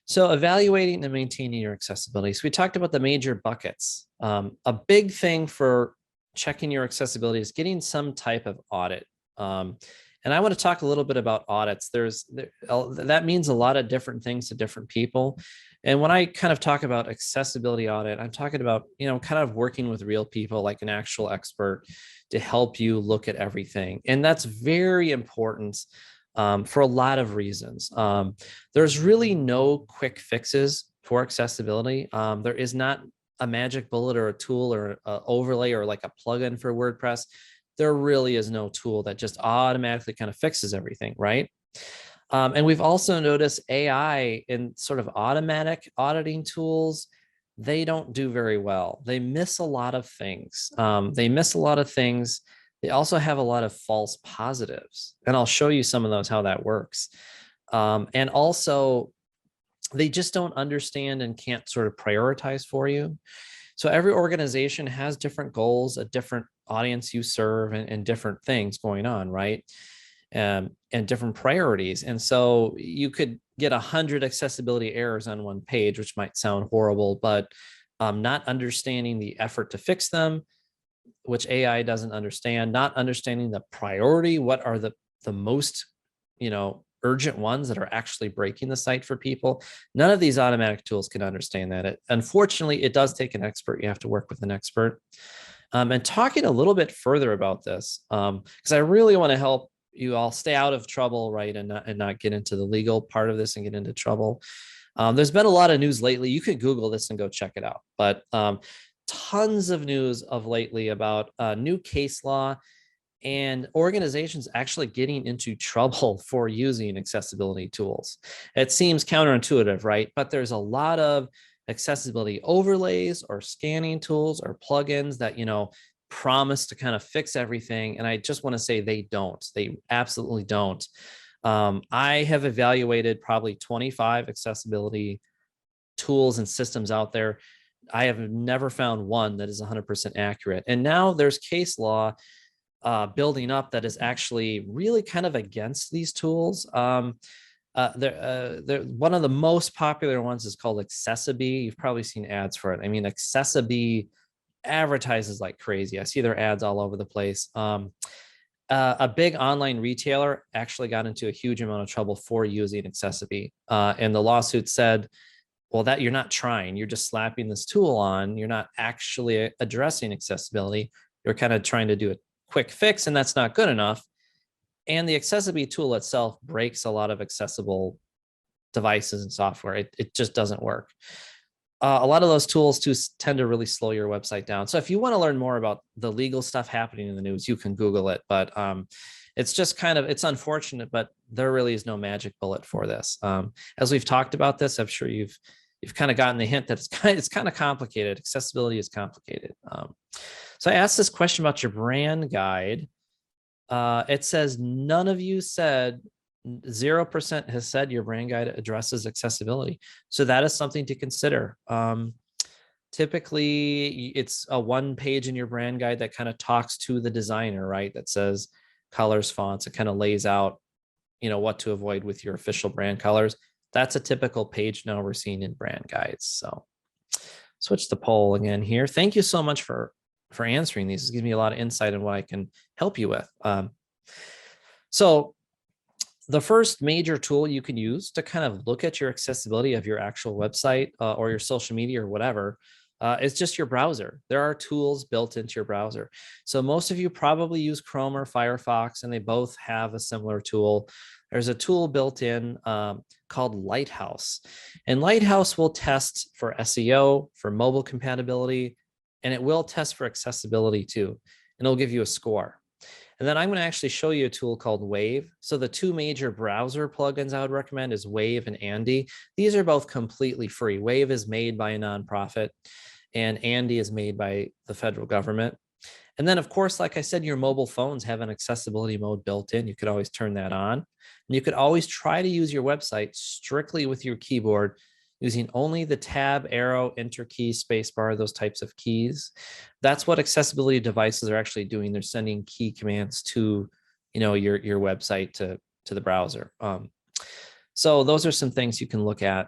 So evaluating and maintaining your accessibility. So we talked about the major buckets. A big thing for checking your accessibility is getting some type of audit. And I want to talk a little bit about audits. That means a lot of different things to different people. And when I kind of talk about accessibility audit, I'm talking about, kind of working with real people like an actual expert to help you look at everything. And that's very important for a lot of reasons. There's really no quick fixes for accessibility. There is not a magic bullet or a tool or an overlay or like a plugin for WordPress. There really is no tool that just automatically kind of fixes everything, right? And we've also noticed AI and sort of automatic auditing tools, they don't do very well. They miss a lot of things. They also have a lot of false positives. And I'll show you some of those, how that works. And also, they just don't understand and can't sort of prioritize for you. So every organization has different goals, a different audience you serve, and different things going on, right? And different priorities. And so you could get 100 accessibility errors on one page, which might sound horrible, but not understanding the effort to fix them, which AI doesn't understand, not understanding the priority, what are the most, urgent ones that are actually breaking the site for people. None of these automatic tools can understand that. Unfortunately, it does take an expert. You have to work with an expert. And talking a little bit further about this, because I really want to help you all stay out of trouble, right, and not get into the legal part of this and get into trouble. There's been a lot of news lately. You could Google this and go check it out. But tons of news of lately about new case law and organizations actually getting into trouble for using accessibility tools. It seems counterintuitive, right? But there's a lot of accessibility overlays or scanning tools or plugins that, promise to kind of fix everything. And I just want to say they don't. They absolutely don't. I have evaluated probably 25 accessibility tools and systems out there. I have never found one that is 100% accurate. And now there's case law building up that is actually really kind of against these tools. One of the most popular ones is called Accessibee. You've probably seen ads for it. I mean, Accessibee advertises like crazy. I see their ads all over the place. A big online retailer actually got into a huge amount of trouble for using Accessibee. And the lawsuit said, well, that you're not trying, you're just slapping this tool on, you're not actually addressing accessibility. You're kind of trying to do a quick fix, and that's not good enough. And the Accessibee tool itself breaks a lot of accessible devices and software. It just doesn't work. A lot of those tools too tend to really slow your website down. So if you want to learn more about the legal stuff happening in the news, you can Google it. But it's just it's unfortunate, but there really is no magic bullet for this. As we've talked about this, I'm sure you've kind of gotten the hint that it's kind of complicated. Accessibility is complicated. So I asked this question about your brand guide. It says none of you said, 0% has said your brand guide addresses accessibility. So that is something to consider. Typically, it's a one page in your brand guide that kind of talks to the designer, right? That says colors, fonts. It kind of lays out, what to avoid with your official brand colors. That's a typical page now we're seeing in brand guides. So switch the poll again here. Thank you so much for answering these. This gives me a lot of insight on what I can help you with. So the first major tool you can use to kind of look at your accessibility of your actual website or your social media or whatever is just your browser. There are tools built into your browser. So most of you probably use Chrome or Firefox, and they both have a similar tool. There's a tool built in called Lighthouse, and Lighthouse will test for SEO, for mobile compatibility, and it will test for accessibility too, and it'll give you a score. And then I'm going to actually show you a tool called Wave. So the two major browser plugins I would recommend is Wave and Andy. These are both completely free. Wave is made by a nonprofit, and Andy is made by the federal government. And then, of course, like I said, your mobile phones have an accessibility mode built in. You could always turn that on. And you could always try to use your website strictly with your keyboard, using only the tab, arrow, enter key, spacebar, those types of keys. That's what accessibility devices are actually doing. They're sending key commands to, your website to the browser. So those are some things you can look at.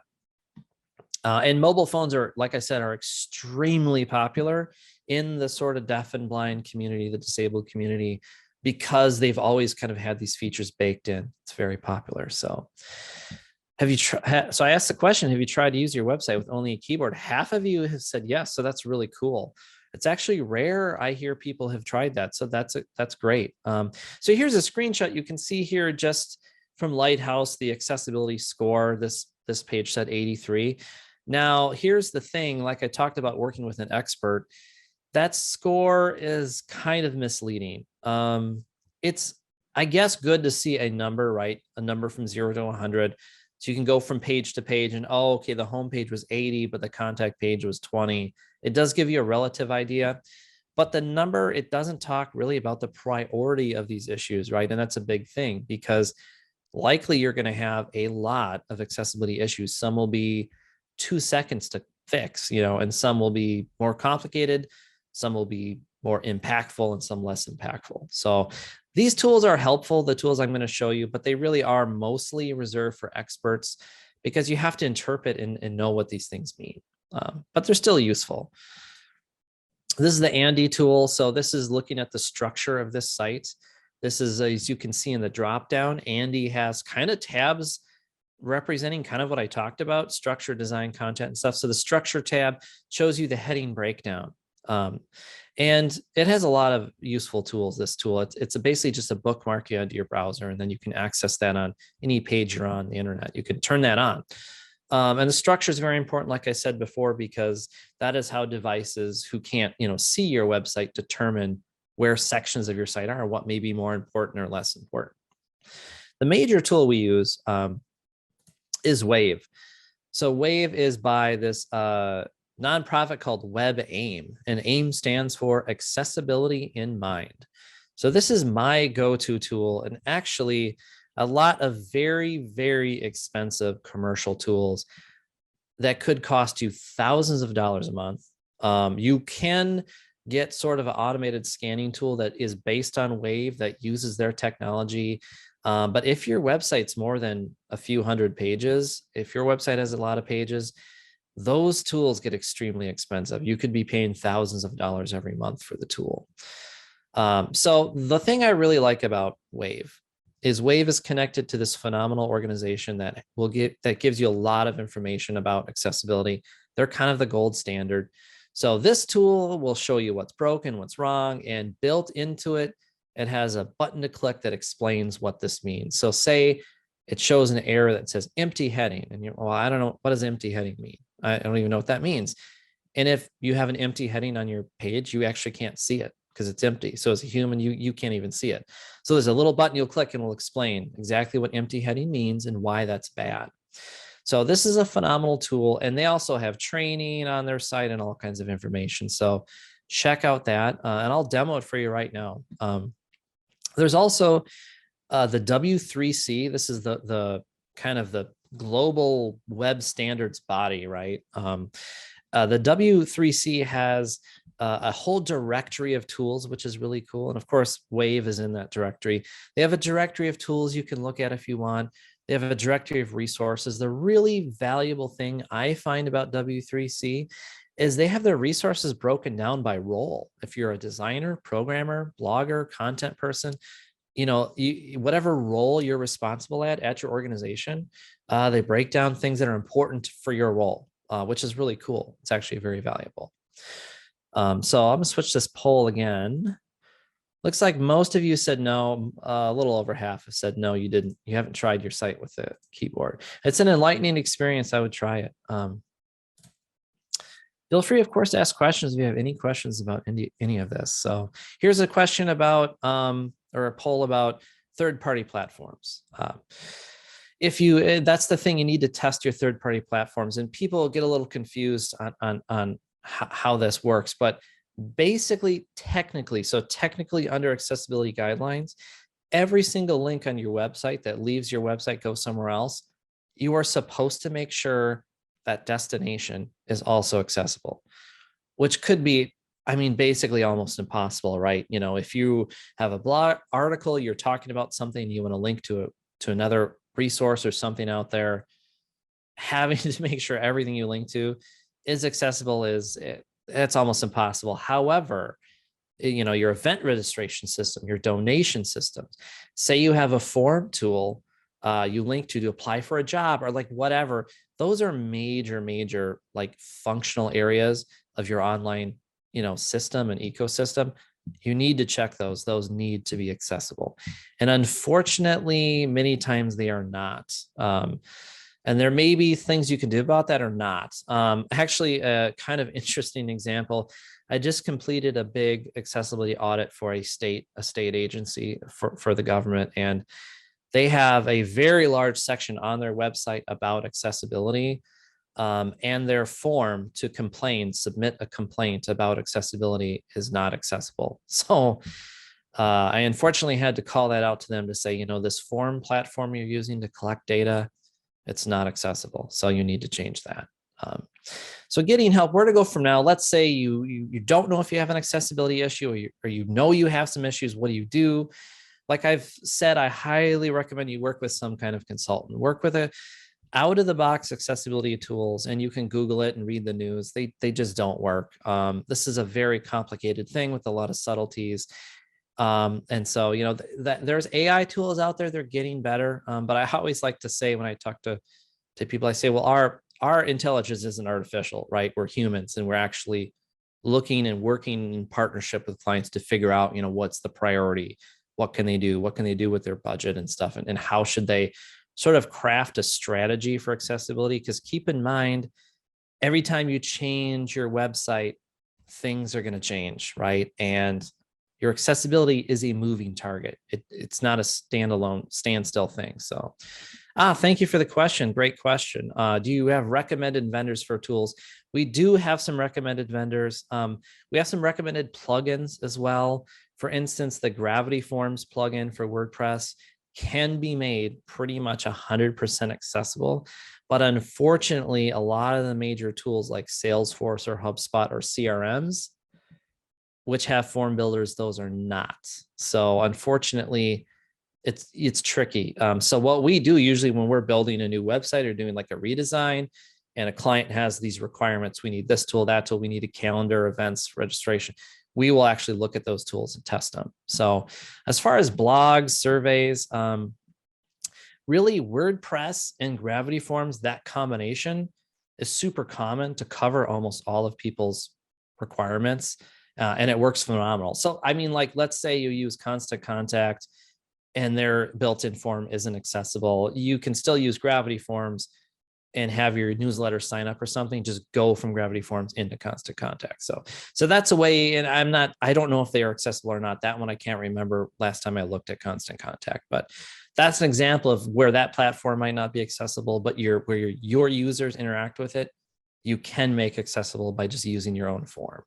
And mobile phones are, like I said, are extremely popular in the sort of deaf and blind community, the disabled community, because they've always kind of had these features baked in. It's very popular. So have you tried? So I asked the question, have you tried to use your website with only a keyboard? Half of you have said yes. So that's really cool. It's actually rare. I hear people have tried that. So that's great. So here's a screenshot. You can see here just from Lighthouse, the accessibility score. This page said 83. Now, here's the thing, like I talked about working with an expert, that score is kind of misleading. It's, I guess, good to see a number, right? A number from 0 to 100. So you can go from page to page and, oh, okay, the home page was 80, but the contact page was 20. It does give you a relative idea, but the number, it doesn't talk really about the priority of these issues, right? And that's a big thing, because likely you're going to have a lot of accessibility issues. Some will be 2 seconds to fix, and some will be more complicated, some will be more impactful, and some less impactful. So these tools are helpful, the tools I'm going to show you, but they really are mostly reserved for experts, because you have to interpret and know what these things mean. But they're still useful. This is the Andy tool. So this is looking at the structure of this site. This is, as you can see in the dropdown, Andy has kind of tabs representing kind of what I talked about, structure, design, content, and stuff. So the structure tab shows you the heading breakdown. And it has a lot of useful tools, this tool. It's basically just a bookmark you add to your browser, and then you can access that on any page you're on the internet. You can turn that on. And the structure is very important, like I said before, because that is how devices who can't, see your website determine where sections of your site are, or what may be more important or less important. The major tool we use is Wave. So Wave is by this nonprofit called WebAIM, and AIM stands for Accessibility in Mind. So this is my go-to tool, and actually a lot of very, very expensive commercial tools that could cost you thousands of dollars a month. You can get sort of an automated scanning tool that is based on Wave that uses their technology. But if your website's more than a few hundred pages, if your website has a lot of pages, those tools get extremely expensive. You could be paying thousands of dollars every month for the tool. So the thing I really like about Wave is connected to this phenomenal organization that gives you a lot of information about accessibility. They're kind of the gold standard. So this tool will show you what's broken, what's wrong, and built into it, it has a button to click that explains what this means. So say it shows an error that says empty heading, and you're, well, I don't know, what does empty heading mean? I don't even know what that means. And if you have an empty heading on your page, you actually can't see it because it's empty. So as a human, you can't even see it. So there's a little button you'll click and will explain exactly what empty heading means and why that's bad. So this is a phenomenal tool, and they also have training on their site and all kinds of information. So check out that, and I'll demo it for you right now. There's also the W3C. This is the kind of the global web standards body, right? The W3C has a whole directory of tools, which is really cool. And of course, Wave is in that directory. They have a directory of tools you can look at if you want. They have a directory of resources. The really valuable thing I find about W3C is they have their resources broken down by role. If you're a designer, programmer, blogger, content person, whatever role you're responsible at your organization, they break down things that are important for your role, which is really cool. It's actually very valuable. So I'm gonna switch this poll again. Looks like most of you said no. A little over half have said no, you haven't tried your site with the keyboard. It's an enlightening experience. I would try it. Feel free, of course, to ask questions if you have any questions about any of this. So here's a question about, or a poll about third-party platforms. That's the thing, you need to test your third-party platforms, and people get a little confused on how this works, but basically, technically under accessibility guidelines, every single link on your website that leaves your website goes somewhere else, you are supposed to make sure that destination is also accessible, which could be, basically almost impossible, right? If you have a blog article, you're talking about something, you want to link to another resource or something out there, having to make sure everything you link to is accessible it's almost impossible. However, your event registration system, your donation systems, say you have a form tool you link to apply for a job or like whatever, those are major like functional areas of your online system and ecosystem. You need to check those need to be accessible, and unfortunately many times they are not. And there may be things you can do about that or not. Actually, a kind of interesting example, I just completed a big accessibility audit for a state agency for the government, and they have a very large section on their website about accessibility, and their form to submit a complaint about accessibility is not accessible. So I unfortunately had to call that out to them to say, this form platform you're using to collect data, it's not accessible. So you need to change that. So getting help, where to go from now? Let's say you don't know if you have an accessibility issue, or you have some issues. What do you do? Like I've said, I highly recommend you work with some kind of consultant, work with a out of the box accessibility tools, and you can Google it and read the news. They just don't work. This is a very complicated thing with a lot of subtleties. And so, that there's AI tools out there, they're getting better. But I always like to say when I talk to people, I say, well, our intelligence isn't artificial, right? We're humans, and we're actually looking and working in partnership with clients to figure out, what's the priority, what can they do, with their budget and stuff, and how should they sort of craft a strategy for accessibility. Because keep in mind, every time you change your website, things are going to change, right? And your accessibility is a moving target. It's not a standstill thing. So thank you for the question. Great question. Do you have recommended vendors for tools? We do have some recommended vendors. We have some recommended plugins as well. For instance, the Gravity Forms plugin for WordPress can be made pretty much 100% accessible. But unfortunately, a lot of the major tools like Salesforce or HubSpot or CRMs, which have form builders, those are not. So unfortunately, it's tricky. So what we do usually when we're building a new website or doing like a redesign, and a client has these requirements, we need this tool, that tool, we need a calendar, events, registration, we will actually look at those tools and test them. So as far as blogs, surveys, really WordPress and Gravity Forms, that combination is super common to cover almost all of people's requirements. And it works phenomenal. So, I mean, like, let's say you use Constant Contact and their built-in form isn't accessible. You can still use Gravity Forms and have your newsletter sign up or something, just go from Gravity Forms into Constant Contact. So that's a way. And I don't know if they are accessible or not. That one, I can't remember last time I looked at Constant Contact, but that's an example of where that platform might not be accessible, but where your users interact with it, you can make accessible by just using your own form.